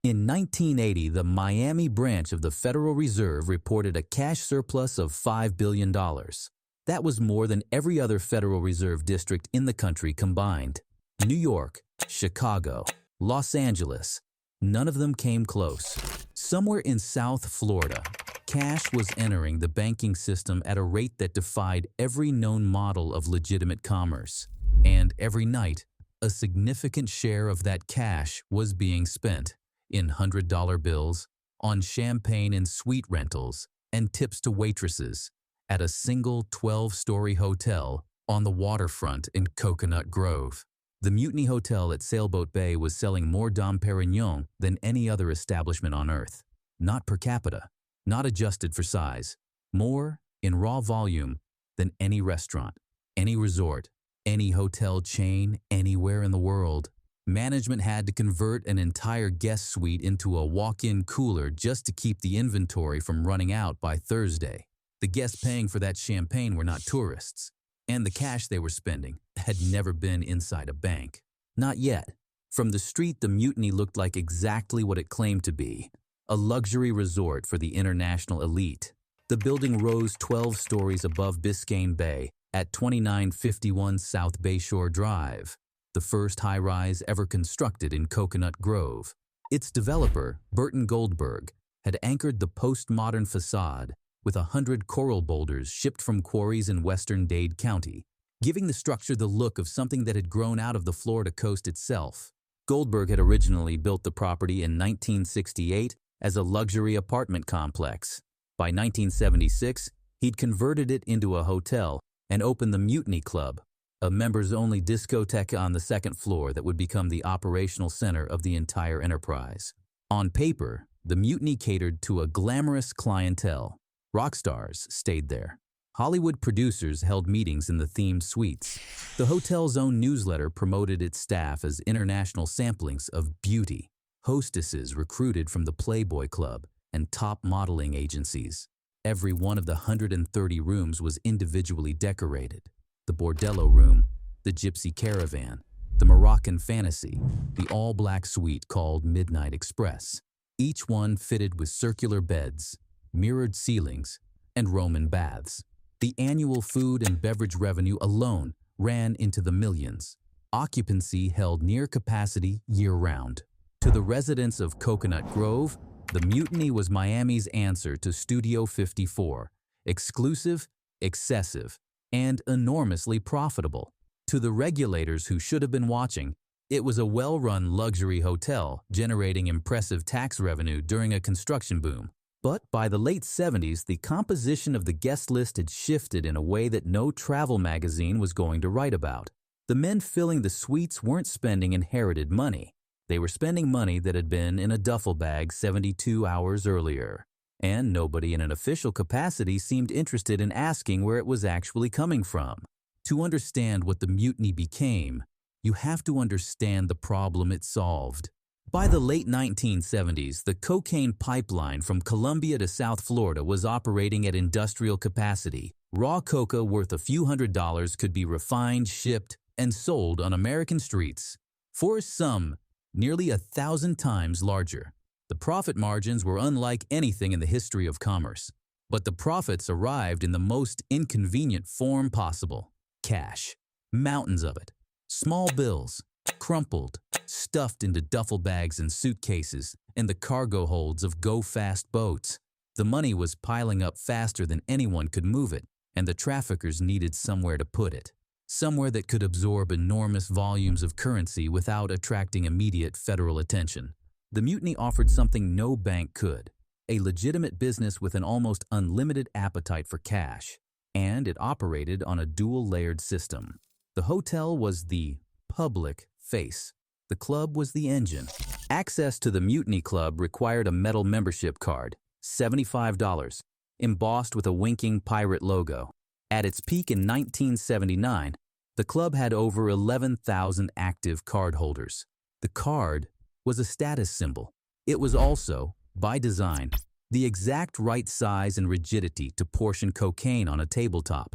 In 1980, the Miami branch of the Federal Reserve reported a cash surplus of $5 billion. That was more than every other Federal Reserve district in the country combined. New York, Chicago, Los Angeles, none of them came close. Somewhere in South Florida, cash was entering the banking system at a rate that defied every known model of legitimate commerce. And every night, a significant share of that cash was being spent in $100 bills, on champagne and suite rentals, and tips to waitresses at a single 12-story hotel on the waterfront in Coconut Grove. The Mutiny Hotel at Sailboat Bay was selling more Dom Pérignon than any other establishment on earth. Not per capita, not adjusted for size. More, in raw volume, than any restaurant, any resort, any hotel chain anywhere in the world. Management had to convert an entire guest suite into a walk-in cooler just to keep the inventory from running out by Thursday. The guests paying for that champagne were not tourists, and the cash they were spending had never been inside a bank. Not yet. From the street, the Mutiny looked like exactly what it claimed to be, a luxury resort for the international elite. The building rose 12 stories above Biscayne Bay at 2951 South Bayshore Drive, the first high-rise ever constructed in Coconut Grove. Its developer, Burton Goldberg, had anchored the postmodern facade with 100 coral boulders shipped from quarries in western Dade County, giving the structure the look of something that had grown out of the Florida coast itself. Goldberg had originally built the property in 1968 as a luxury apartment complex. By 1976, he'd converted it into a hotel and opened the Mutiny Club, a members-only discotheque on the second floor that would become the operational center of the entire enterprise. On paper, the Mutiny catered to a glamorous clientele. Rock stars stayed there. Hollywood producers held meetings in the themed suites. The hotel's own newsletter promoted its staff as international samplings of beauty. Hostesses recruited from the Playboy Club and top modeling agencies. Every one of the 130 rooms was individually decorated. The Bordello Room, the Gypsy Caravan, the Moroccan Fantasy, the all-black suite called Midnight Express, each one fitted with circular beds, mirrored ceilings, and Roman baths. The annual food and beverage revenue alone ran into the millions. Occupancy held near capacity year-round. To the residents of Coconut Grove, the Mutiny was Miami's answer to Studio 54, exclusive, excessive, and enormously profitable. To the regulators who should have been watching, it was a well-run luxury hotel generating impressive tax revenue during a construction boom. But by the late 70s, the composition of the guest list had shifted in a way that no travel magazine was going to write about. The men filling the suites weren't spending inherited money. They were spending money that had been in a duffel bag 72 hours earlier. And nobody in an official capacity seemed interested in asking where it was actually coming from. To understand what the Mutiny became, you have to understand the problem it solved. By the late 1970s, the cocaine pipeline from Colombia to South Florida was operating at industrial capacity. Raw coca worth a few $100s could be refined, shipped, and sold on American streets for a sum nearly 1,000 times larger. The profit margins were unlike anything in the history of commerce, but the profits arrived in the most inconvenient form possible. Cash. Mountains of it. Small bills, crumpled, stuffed into duffel bags and suitcases and the cargo holds of go-fast boats. The money was piling up faster than anyone could move it, and the traffickers needed somewhere to put it. Somewhere that could absorb enormous volumes of currency without attracting immediate federal attention. The Mutiny offered something no bank could, a legitimate business with an almost unlimited appetite for cash, and it operated on a dual-layered system. The hotel was the public face. The club was the engine. Access to the Mutiny Club required a metal membership card, $75, embossed with a winking pirate logo. At its peak in 1979, the club had over 11,000 active cardholders. The card was a status symbol. It was also, by design, the exact right size and rigidity to portion cocaine on a tabletop.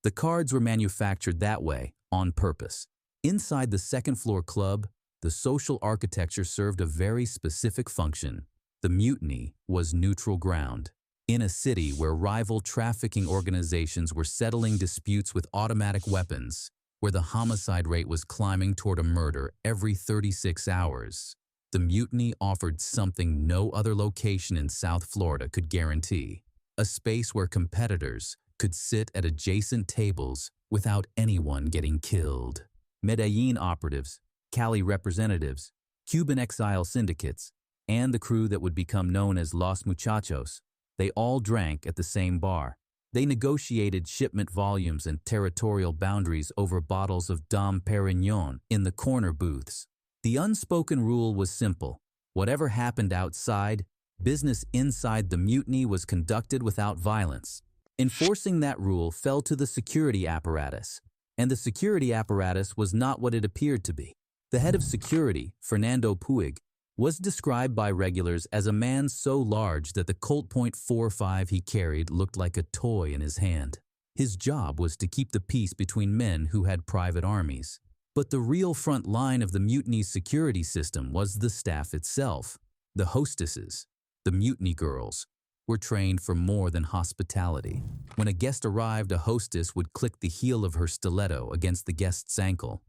The cards were manufactured that way, on purpose. Inside the second-floor club, the social architecture served a very specific function. The mutiny was neutral ground. In a city where rival trafficking organizations were settling disputes with automatic weapons, where the homicide rate was climbing toward a murder every 36 hours, the mutiny offered something no other location in South Florida could guarantee: a space where competitors could sit at adjacent tables without anyone getting killed. Medellin operatives, Cali representatives, Cuban exile syndicates, and the crew that would become known as Los Muchachos, they all drank at the same bar. They negotiated shipment volumes and territorial boundaries over bottles of Dom Pérignon in the corner booths. The unspoken rule was simple: whatever happened outside, business inside the mutiny was conducted without violence. Enforcing that rule fell to the security apparatus, and the security apparatus was not what it appeared to be. The head of security, Fernando Puig, was described by regulars as a man so large that the Colt .45 he carried looked like a toy in his hand. His job was to keep the peace between men who had private armies. But the real front line of the mutiny's security system was the staff itself. The hostesses, the mutiny girls, were trained for more than hospitality. When a guest arrived, a hostess would click the heel of her stiletto against the guest's ankle.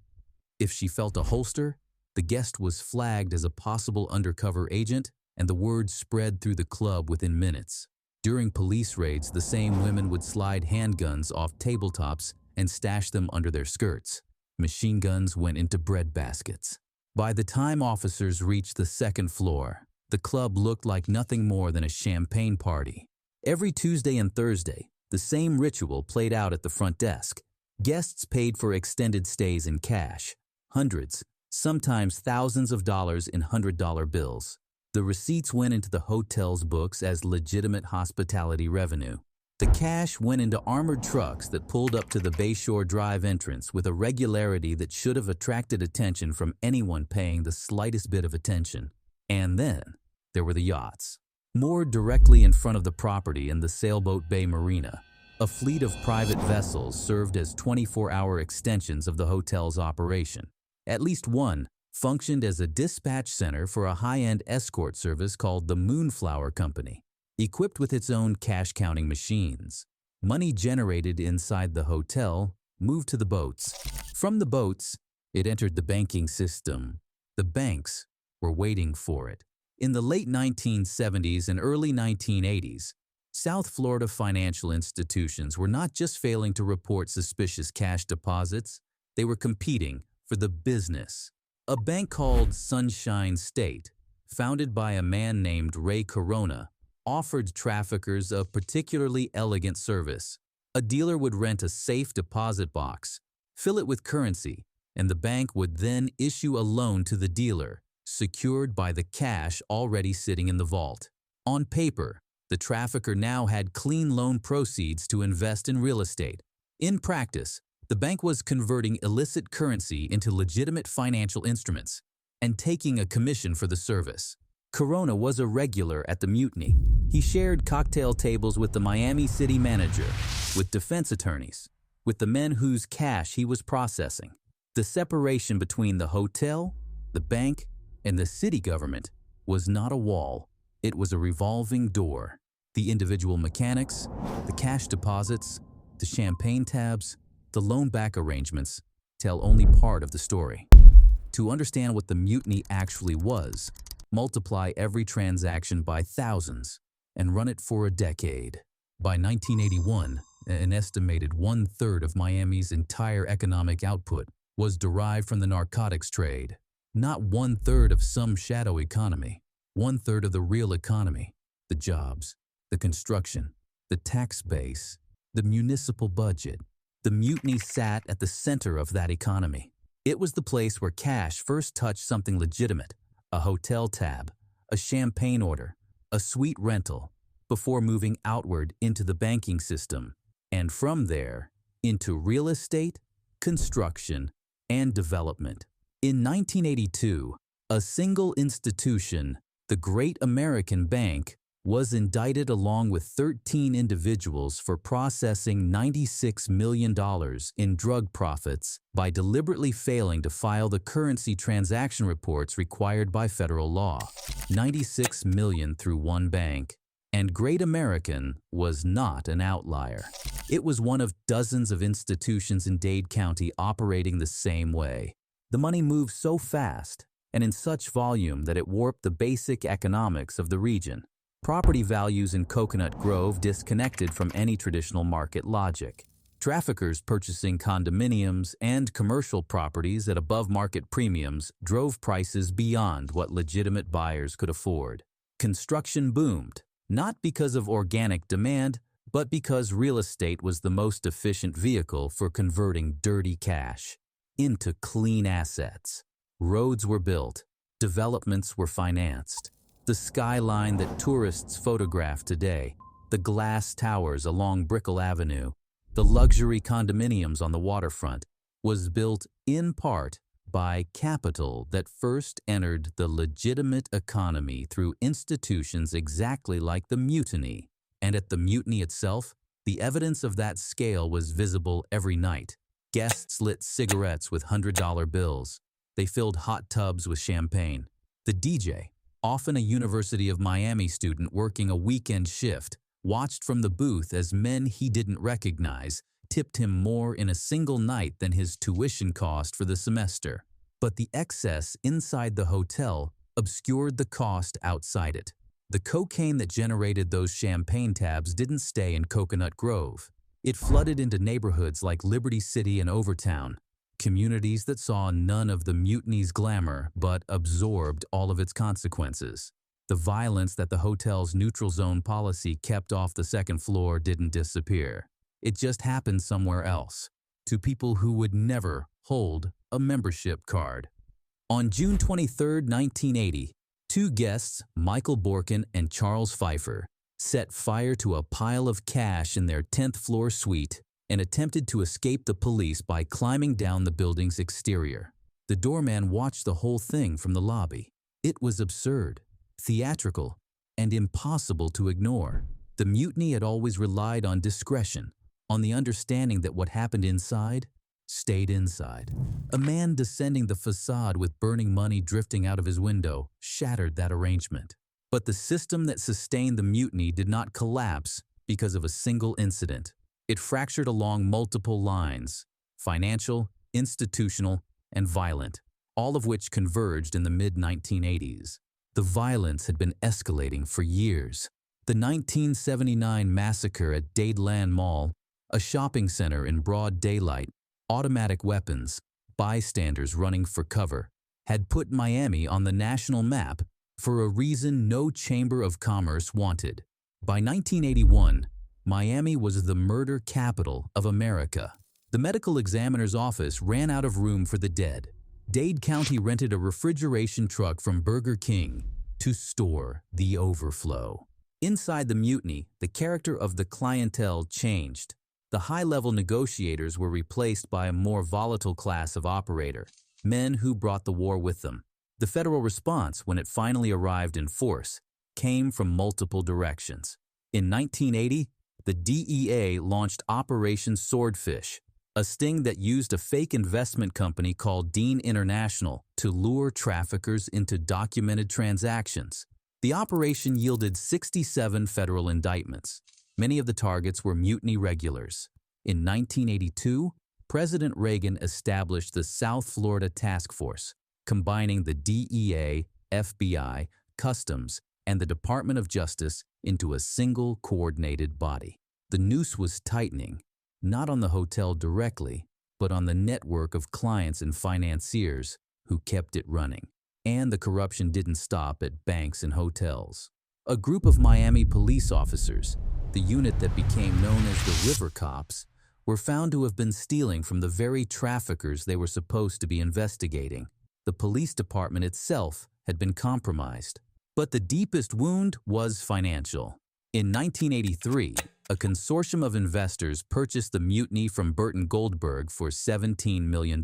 If she felt a holster, the guest was flagged as a possible undercover agent, and the word spread through the club within minutes. During police raids, the same women would slide handguns off tabletops and stash them under their skirts. Machine guns went into bread baskets. By the time officers reached the second floor, the club looked like nothing more than a champagne party. Every Tuesday and Thursday, the same ritual played out at the front desk. Guests paid for extended stays in cash, hundreds, sometimes thousands of dollars in $100 bills. The receipts went into the hotel's books as legitimate hospitality revenue. The cash went into armored trucks that pulled up to the Bayshore Drive entrance with a regularity that should have attracted attention from anyone paying the slightest bit of attention. And then there were the yachts. Moored directly in front of the property in the Sailboat Bay Marina, a fleet of private vessels served as 24-hour extensions of the hotel's operation. At least one functioned as a dispatch center for a high-end escort service called the Moonflower Company, equipped with its own cash-counting machines. Money generated inside the hotel moved to the boats. From the boats, it entered the banking system. The banks were waiting for it. In the late 1970s and early 1980s, South Florida financial institutions were not just failing to report suspicious cash deposits, they were competing for the business. A bank called Sunshine State, founded by a man named Ray Corona, offered traffickers a particularly elegant service. A dealer would rent a safe deposit box, fill it with currency, and the bank would then issue a loan to the dealer, secured by the cash already sitting in the vault. On paper, the trafficker now had clean loan proceeds to invest in real estate. In practice, the bank was converting illicit currency into legitimate financial instruments and taking a commission for the service. Corona was a regular at the mutiny. He shared cocktail tables with the Miami city manager, with defense attorneys, with the men whose cash he was processing. The separation between the hotel, the bank, and the city government was not a wall. It was a revolving door. The individual mechanics, the cash deposits, the champagne tabs, the loan-back arrangements tell only part of the story. To understand what the mutiny actually was, multiply every transaction by thousands and run it for a decade. By 1981, an estimated one-third of Miami's entire economic output was derived from the narcotics trade. Not one-third of some shadow economy, one-third of the real economy, the jobs, the construction, the tax base, the municipal budget. The mutiny sat at the center of that economy. It was the place where cash first touched something legitimate, a hotel tab, a champagne order, a suite rental, before moving outward into the banking system, and from there, into real estate, construction, and development. In 1982, a single institution, the Great American Bank, was indicted along with 13 individuals for processing $96 million in drug profits by deliberately failing to file the currency transaction reports required by federal law. $96 million through one bank. And Great American was not an outlier. It was one of dozens of institutions in Dade County operating the same way. The money moved so fast and in such volume that it warped the basic economics of the region. Property values in Coconut Grove disconnected from any traditional market logic. Traffickers purchasing condominiums and commercial properties at above-market premiums drove prices beyond what legitimate buyers could afford. Construction boomed, not because of organic demand, but because real estate was the most efficient vehicle for converting dirty cash into clean assets. Roads were built, developments were financed. The skyline that tourists photograph today, the glass towers along Brickell Avenue, the luxury condominiums on the waterfront, was built in part by capital that first entered the legitimate economy through institutions exactly like the Mutiny. And at the Mutiny itself, the evidence of that scale was visible every night. Guests lit cigarettes with $100 bills. They filled hot tubs with champagne. The DJ, often a University of Miami student working a weekend shift, watched from the booth as men he didn't recognize tipped him more in a single night than his tuition cost for the semester. But the excess inside the hotel obscured the cost outside it. The cocaine that generated those champagne tabs didn't stay in Coconut Grove. It flooded into neighborhoods like Liberty City and Overtown, communities that saw none of the Mutiny's glamour but absorbed all of its consequences. The violence that the hotel's neutral zone policy kept off the second floor didn't disappear. It just happened somewhere else, to people who would never hold a membership card. On June 23, 1980, two guests, Michael Borkin and Charles Pfeiffer, set fire to a pile of cash in their 10th floor suite and attempted to escape the police by climbing down the building's exterior. The doorman watched the whole thing from the lobby. It was absurd, theatrical, and impossible to ignore. The Mutiny had always relied on discretion, on the understanding that what happened inside stayed inside. A man descending the facade with burning money drifting out of his window shattered that arrangement. But the system that sustained the Mutiny did not collapse because of a single incident. It fractured along multiple lines: financial, institutional, and violent, all of which converged in the mid-1980s. The violence had been escalating for years. The 1979 massacre at Deadliest Mall, a shopping center in broad daylight, automatic weapons, bystanders running for cover, had put Miami on the national map for a reason no chamber of commerce wanted. By 1981, Miami was the murder capital of America. The medical examiner's office ran out of room for the dead. Dade County rented a refrigeration truck from Burger King to store the overflow. Inside the Mutiny, the character of the clientele changed. The high-level negotiators were replaced by a more volatile class of operator, men who brought the war with them. The federal response, when it finally arrived in force, came from multiple directions. In 1980, the DEA launched Operation Swordfish, a sting that used a fake investment company called Dean International to lure traffickers into documented transactions. The operation yielded 67 federal indictments. Many of the targets were Mutiny regulars. In 1982, President Reagan established the South Florida Task Force, combining the DEA, FBI, Customs, and the Department of Justice into a single coordinated body. The noose was tightening, not on the hotel directly, but on the network of clients and financiers who kept it running. And the corruption didn't stop at banks and hotels. A group of Miami police officers, the unit that became known as the River Cops, were found to have been stealing from the very traffickers they were supposed to be investigating. The police department itself had been compromised. But the deepest wound was financial. In 1983, a consortium of investors purchased the Mutiny from Burton Goldberg for $17 million.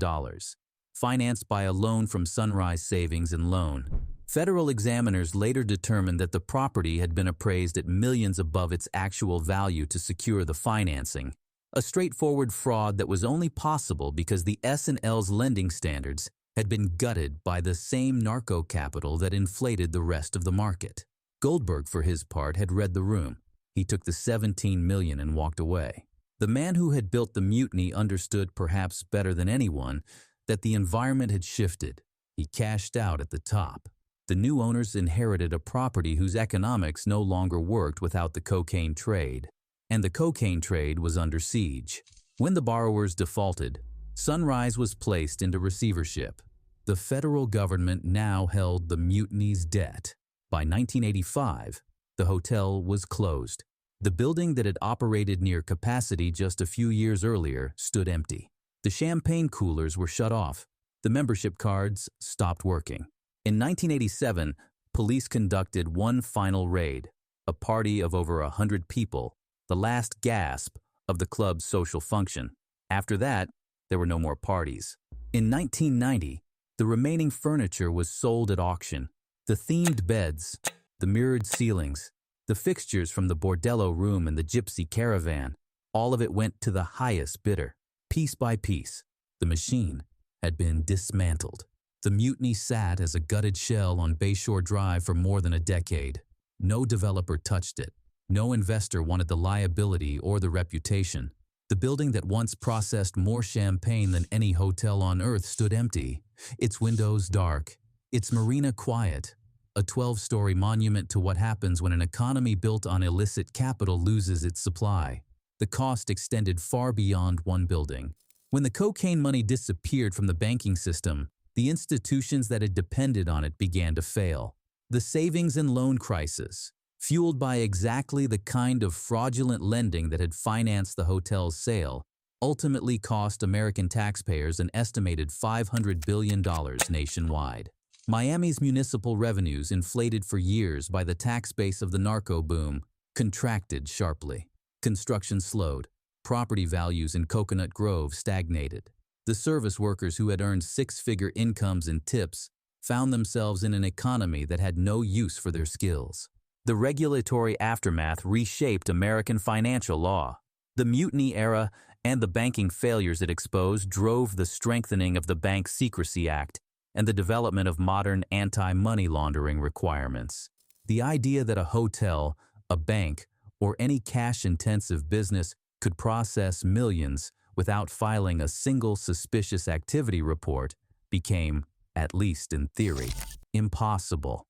Financed by a loan from Sunrise Savings and Loan, Federal examiners later determined that the property had been appraised at millions above its actual value to secure the financing, a straightforward fraud that was only possible because the S&L's lending standards had been gutted by the same narco-capital that inflated the rest of the market. Goldberg, for his part, had read the room. He took the $17 million and walked away. The man who had built the mutiny understood, perhaps better than anyone, that the environment had shifted. He cashed out at the top. The new owners inherited a property whose economics no longer worked without the cocaine trade, and the cocaine trade was under siege. When the borrowers defaulted, Sunrise was placed into receivership. The federal government now held the mutiny's debt. By 1985, the hotel was closed. The building that had operated near capacity just a few years earlier stood empty. The champagne coolers were shut off. The membership cards stopped working. In 1987, police conducted one final raid, a party of over 100 people, the last gasp of the club's social function. After that, there were no more parties. In 1990, the remaining furniture was sold at auction. The themed beds, the mirrored ceilings, the fixtures from the bordello room and the gypsy caravan, all of it went to the highest bidder. Piece by piece, the machine had been dismantled. The mutiny sat as a gutted shell on Bayshore Drive for more than a decade. No developer touched it. No investor wanted the liability or the reputation. The building that once processed more champagne than any hotel on earth stood empty, its windows dark, its marina quiet, a 12-story monument to what happens when an economy built on illicit capital loses its supply. The cost extended far beyond one building. When the cocaine money disappeared from the banking system, the institutions that had depended on it began to fail. The savings and loan crisis, fueled by exactly the kind of fraudulent lending that had financed the hotel's sale, ultimately cost American taxpayers an estimated $500 billion nationwide. Miami's municipal revenues, inflated for years by the tax base of the narco boom, contracted sharply. Construction slowed. Property values in Coconut Grove stagnated. The service workers who had earned six-figure incomes and tips found themselves in an economy that had no use for their skills. The regulatory aftermath reshaped American financial law. The mutiny era and the banking failures it exposed drove the strengthening of the Bank Secrecy Act and the development of modern anti-money laundering requirements. The idea that a hotel, a bank, or any cash-intensive business could process millions without filing a single suspicious activity report became, at least in theory, impossible.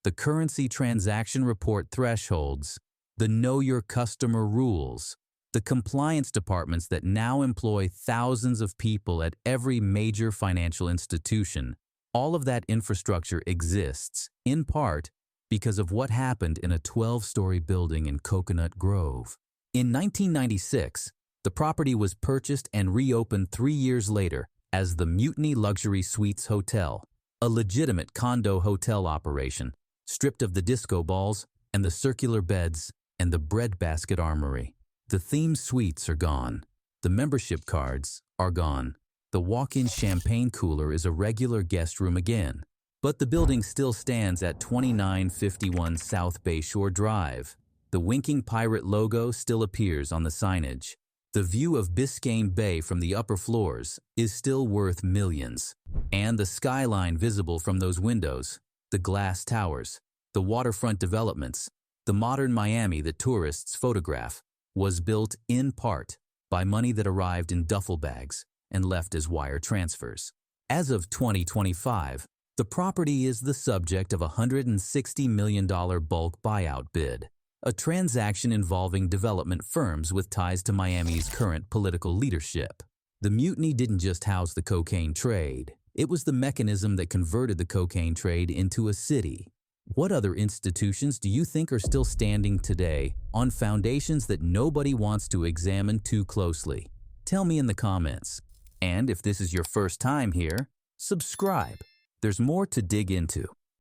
The currency transaction report thresholds, the know your customer rules, the compliance departments that now employ thousands of people at every major financial institution, all of that infrastructure exists, in part, because of what happened in a 12-story building in Coconut Grove. In 1996, the property was purchased and reopened 3 years later as the Mutiny Luxury Suites Hotel, a legitimate condo hotel operation, stripped of the disco balls and the circular beds and the breadbasket armory. The themed suites are gone. The membership cards are gone. The walk-in champagne cooler is a regular guest room again. But the building still stands at 2951 South Bayshore Drive. The winking pirate logo still appears on the signage. The view of Biscayne Bay from the upper floors is still worth millions. And the skyline visible from those windows, the glass towers, the waterfront developments, the modern Miami that tourists photograph, was built in part by money that arrived in duffel bags and left as wire transfers. As of 2025, the property is the subject of a $160 million bulk buyout bid, a transaction involving development firms with ties to Miami's current political leadership. The mutiny didn't just house the cocaine trade. It was the mechanism that converted the cocaine trade into a city. What other institutions do you think are still standing today on foundations that nobody wants to examine too closely? Tell me in the comments. And if this is your first time here, subscribe. There's more to dig into.